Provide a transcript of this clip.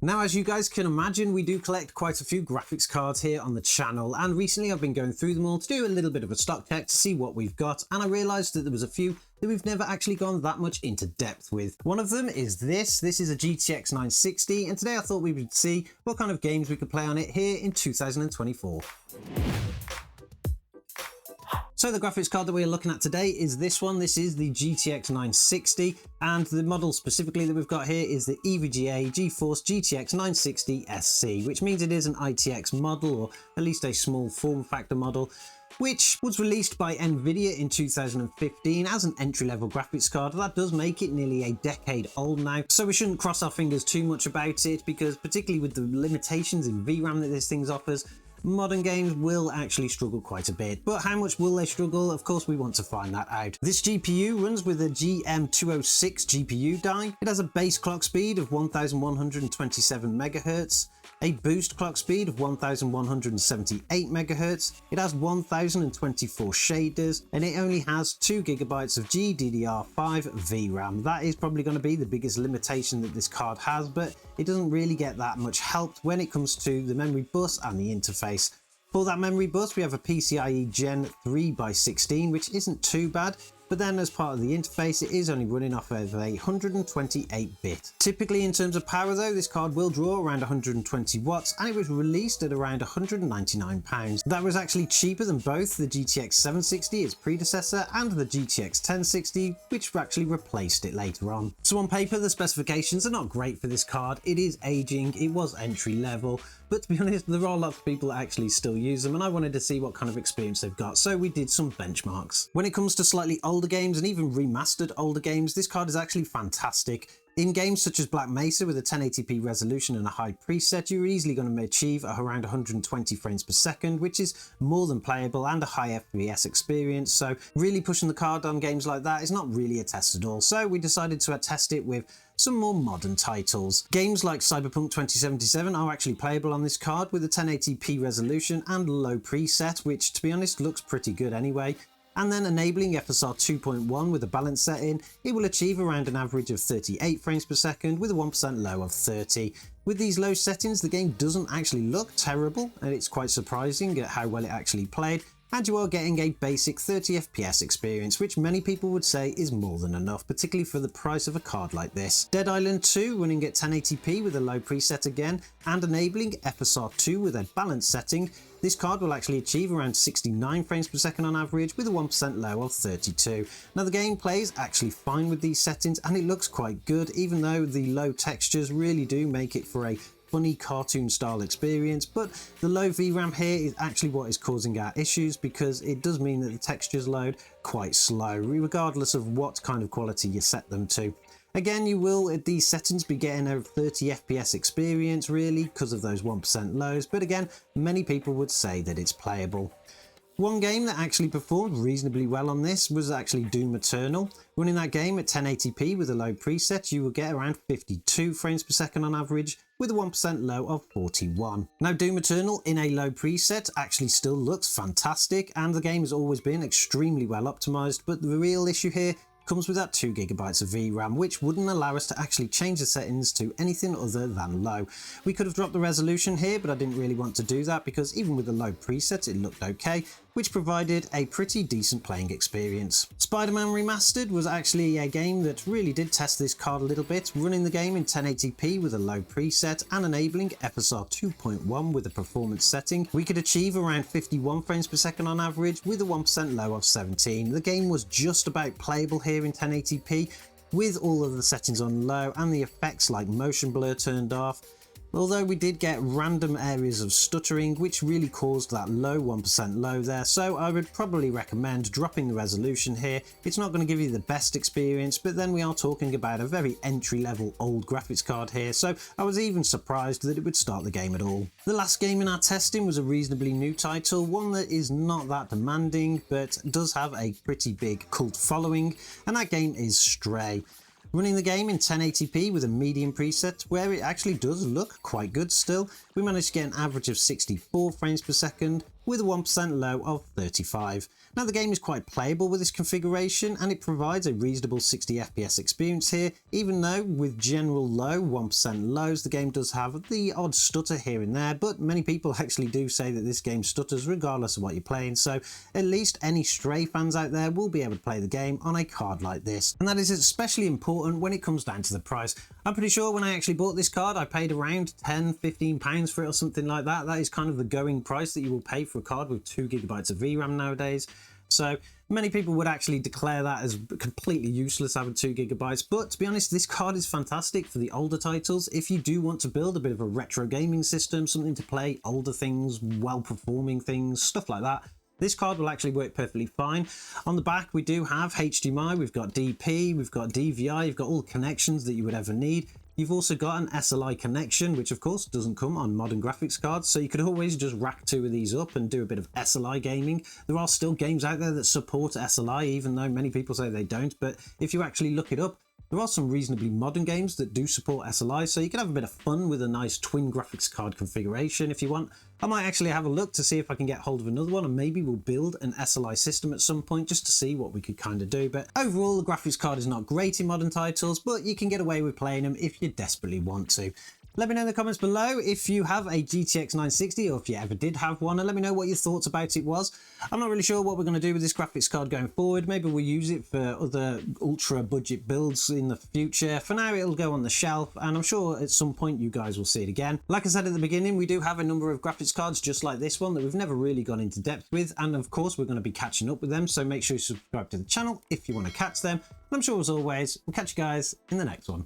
Now, as you guys can imagine, we do collect quite a few graphics cards here on the channel, and recently I've been going through them all to do a little bit of a stock check to see what we've got, and I realised that there was a few that we've never actually gone that much into depth with. One of them is this. This is a GTX 960, and today I thought we would see what kind of games we could play on it here in 2024. So the graphics card that we're looking at today is this one. This is the GTX 960, and the model specifically that we've got here is the Nvidia Geforce GTX 960 SC, which means it is an ITX model, or at least a small form factor model, which was released by Nvidia in 2015 as an entry-level graphics card. That does make it nearly a decade old now, so we shouldn't cross our fingers too much about it, because particularly with the limitations in VRAM that this thing offers, modern games will actually struggle quite a bit. But how much will they struggle? Of course, we want to find that out. This GPU runs with a GM206 GPU die. It has a base clock speed of 1127 MHz, a boost clock speed of 1178 MHz. It has 1024 shaders, and it only has 2 GB of GDDR5 VRAM. That is probably going to be the biggest limitation that this card has, but it doesn't really get that much help when it comes to the memory bus and the interface. For that memory bus, we have a PCIe Gen 3x16, which isn't too bad, but then as part of the interface, it is only running off of a 128-bit. Typically in terms of power though, this card will draw around 120 watts, and it was released at around £199. That was actually cheaper than both the GTX 760, its predecessor, and the GTX 1060, which actually replaced it later on. So on paper, the specifications are not great for this card. It is aging, it was entry level, but to be honest, there are lots of people that actually still use them, and I wanted to see what kind of experience they've got, so we did some benchmarks. When it comes to slightly older games and even remastered older games, this card is actually fantastic. In games such as Black Mesa with a 1080p resolution and a high preset, you're easily going to achieve around 120 frames per second, which is more than playable and a high FPS experience. So really pushing the card on games like that is not really a test at all. So we decided to test it with some more modern titles. Games like Cyberpunk 2077 are actually playable on this card with a 1080p resolution and low preset, which to be honest looks pretty good anyway. And then enabling FSR 2.1 with a balance setting, it will achieve around an average of 38 frames per second with a 1% low of 30. With these low settings, the game doesn't actually look terrible, and it's quite surprising at how well it actually played, and you are getting a basic 30 FPS experience, which many people would say is more than enough, particularly for the price of a card like this. Dead Island 2 running at 1080p with a low preset again, and enabling FSR 2 with a balance setting, this card will actually achieve around 69 frames per second on average with a 1% low of 32. Now the game plays actually fine with these settings, and it looks quite good, even though the low textures really do make it for a funny cartoon style experience, but the low VRAM here is actually what is causing our issues, because it does mean that the textures load quite slow, regardless of what kind of quality you set them to. Again, you will at these settings be getting a 30 FPS experience really because of those 1% lows, but again, many people would say that it's playable. One game that actually performed reasonably well on this was actually Doom Eternal. Running that game at 1080p with a low preset, you will get around 52 frames per second on average with a 1% low of 41. Now Doom Eternal in a low preset actually still looks fantastic, and the game has always been extremely well optimized, but the real issue here comes with that 2 GB of VRAM, which wouldn't allow us to actually change the settings to anything other than low. We could have dropped the resolution here, but I didn't really want to do that, because even with the low preset it looked okay, which provided a pretty decent playing experience. Spider-Man Remastered was actually a game that really did test this card a little bit, running the game in 1080p with a low preset and enabling FSR 2.1 with a performance setting. We could achieve around 51 frames per second on average with a 1% low of 17. The game was just about playable here in 1080p with all of the settings on low and the effects like motion blur turned off. Although we did get random areas of stuttering, which really caused that low 1% low there, so I would probably recommend dropping the resolution here. It's not going to give you the best experience, but then we are talking about a very entry-level old graphics card here, so I was even surprised that it would start the game at all. The last game in our testing was a reasonably new title, one that is not that demanding, but does have a pretty big cult following, and that game is Stray. Running the game in 1080p with a medium preset, where it actually does look quite good still, we managed to get an average of 64 frames per second with a 1% low of 35. Now the game is quite playable with this configuration and it provides a reasonable 60 FPS experience here, even though with general low, 1% lows, the game does have the odd stutter here and there, but many people actually do say that this game stutters regardless of what you're playing, so at least any Stray fans out there will be able to play the game on a card like this. And that is especially important when it comes down to the price. I'm pretty sure when I actually bought this card, I paid around £10–15 for it or something like that. That is kind of the going price that you will pay for a card with 2GB of VRAM nowadays. So many people would actually declare that as completely useless having 2GB, but to be honest, this card is fantastic for the older titles. If you do want to build a bit of a retro gaming system, something to play older things, well-performing things, stuff like that, this card will actually work perfectly fine. On the back, we do have HDMI, we've got DP, we've got DVI, you've got all the connections that you would ever need. You've also got an SLI connection, which of course doesn't come on modern graphics cards, so you could always just rack two of these up and do a bit of SLI gaming. There are still games out there that support SLI, even though many people say they don't, but if you actually look it up, there are some reasonably modern games that do support SLI, so you can have a bit of fun with a nice twin graphics card configuration if you want. I might actually have a look to see if I can get hold of another one, and maybe we'll build an SLI system at some point just to see what we could kind of do. But overall, the graphics card is not great in modern titles, but you can get away with playing them if you desperately want to. Let me know in the comments below if you have a GTX 960 or if you ever did have one, and let me know what your thoughts about it was. I'm not really sure what we're going to do with this graphics card going forward. Maybe we'll use it for other ultra budget builds in the future. For now, it'll go on the shelf, and I'm sure at some point you guys will see it again. Like I said at the beginning, we do have a number of graphics cards just like this one that we've never really gone into depth with, and of course we're going to be catching up with them, so make sure you subscribe to the channel if you want to catch them. And I'm sure as always, we'll catch you guys in the next one.